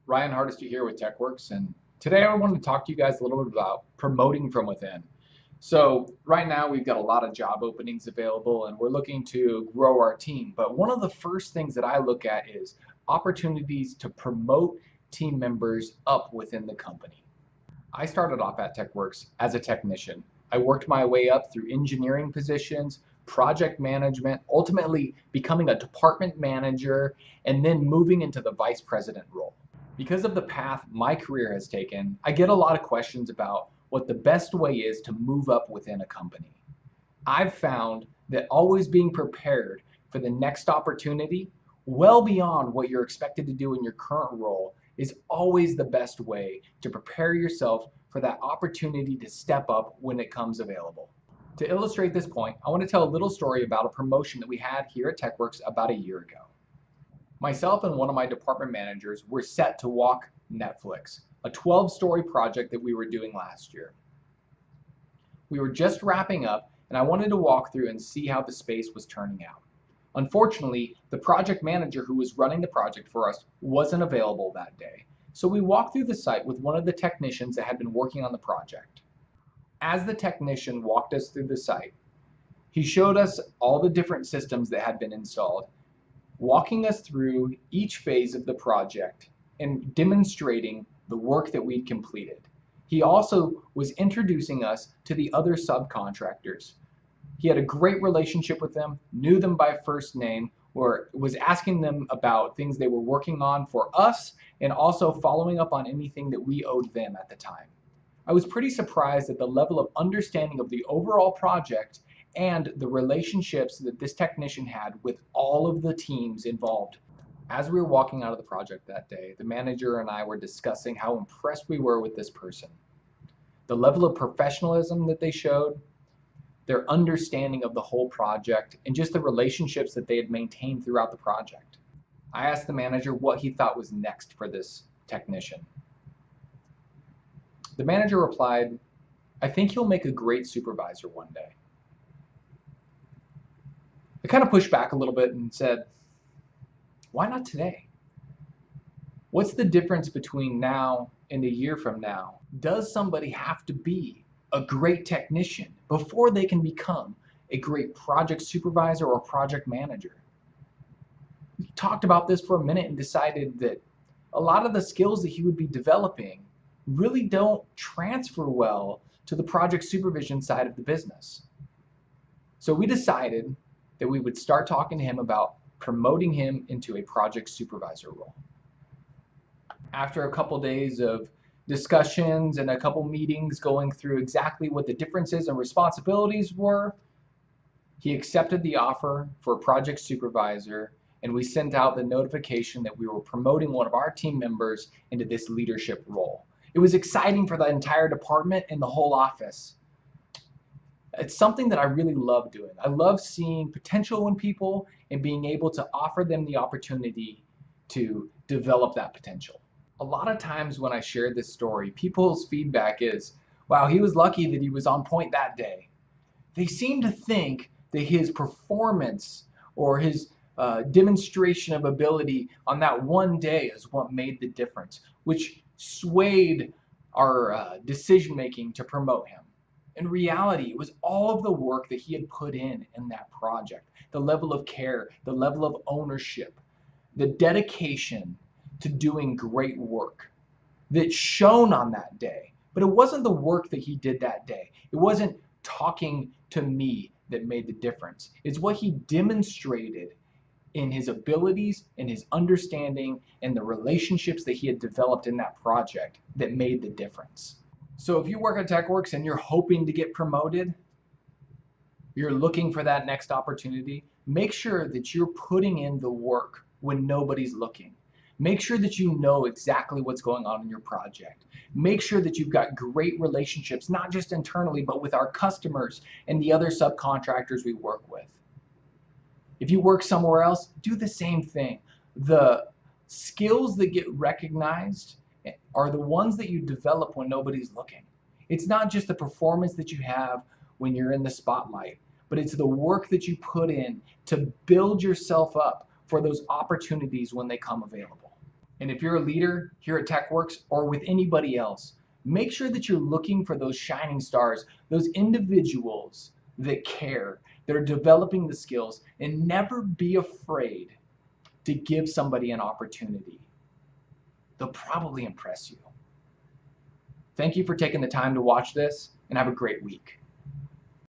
Ryan Hardesty here with TechWorks, and today I wanted to talk to you guys a little bit about promoting from within. So right now we've got a lot of job openings available and we're looking to grow our team. But one of the first things that I look at is opportunities to promote team members up within the company. I started off at TechWorks as a technician. I worked my way up through engineering positions, project management, ultimately becoming a department manager, and then moving into the vice president role. Because of the path my career has taken, I get a lot of questions about what the best way is to move up within a company. I've found that always being prepared for the next opportunity, well beyond what you're expected to do in your current role, is always the best way to prepare yourself for that opportunity to step up when it comes available. To illustrate this point, I want to tell a little story about a promotion that we had here at TechWorks about a year ago. Myself and one of my department managers were set to walk Netflix, a 12-story project that we were doing last year. We were just wrapping up, and I wanted to walk through and see how the space was turning out. Unfortunately, the project manager who was running the project for us wasn't available that day, so we walked through the site with one of the technicians that had been working on the project. As the technician walked us through the site, he showed us all the different systems that had been installed, walking us through each phase of the project and demonstrating the work that we'd completed. He also was introducing us to the other subcontractors. He had a great relationship with them, knew them by first name, or was asking them about things they were working on for us, and also following up on anything that we owed them at the time. I was pretty surprised at the level of understanding of the overall project and the relationships that this technician had with all of the teams involved. As we were walking out of the project that day, the manager and I were discussing how impressed we were with this person. The level of professionalism that they showed, their understanding of the whole project, and just the relationships that they had maintained throughout the project. I asked the manager what he thought was next for this technician. The manager replied, "I think he'll make a great supervisor one day." I kind of pushed back a little bit and said, why not today? What's the difference between now and a year from now? Does somebody have to be a great technician before they can become a great project supervisor or project manager? We talked about this for a minute and decided that a lot of the skills that he would be developing really don't transfer well to the project supervision side of the business. So we decided that we would start talking to him about promoting him into a project supervisor role. After a couple days of discussions and a couple meetings going through exactly what the differences and responsibilities were, he accepted the offer for a project supervisor, and we sent out the notification that we were promoting one of our team members into this leadership role. It was exciting for the entire department and the whole office. It's something that I really love doing. I love seeing potential in people and being able to offer them the opportunity to develop that potential. A lot of times when I share this story, people's feedback is, wow, he was lucky that he was on point that day. They seem to think that his performance or his demonstration of ability on that one day is what made the difference, which swayed our decision making to promote him. In reality, it was all of the work that he had put in that project, the level of care, the level of ownership, the dedication to doing great work that shone on that day. But it wasn't the work that he did that day. It wasn't talking to me that made the difference. It's what he demonstrated in his abilities and his understanding and the relationships that he had developed in that project that made the difference. So if you work at TechWorks and you're hoping to get promoted, you're looking for that next opportunity, make sure that you're putting in the work when nobody's looking. Make sure that you know exactly what's going on in your project. Make sure that you've got great relationships, not just internally, but with our customers and the other subcontractors we work with. If you work somewhere else, do the same thing. The skills that get recognized are the ones that you develop when nobody's looking. It's not just the performance that you have when you're in the spotlight, but it's the work that you put in to build yourself up for those opportunities when they come available. And if you're a leader here at TechWorks or with anybody else, make sure that you're looking for those shining stars, those individuals that care, that are developing the skills, and never be afraid to give somebody an opportunity. They'll probably impress you. Thank you for taking the time to watch this, and have a great week.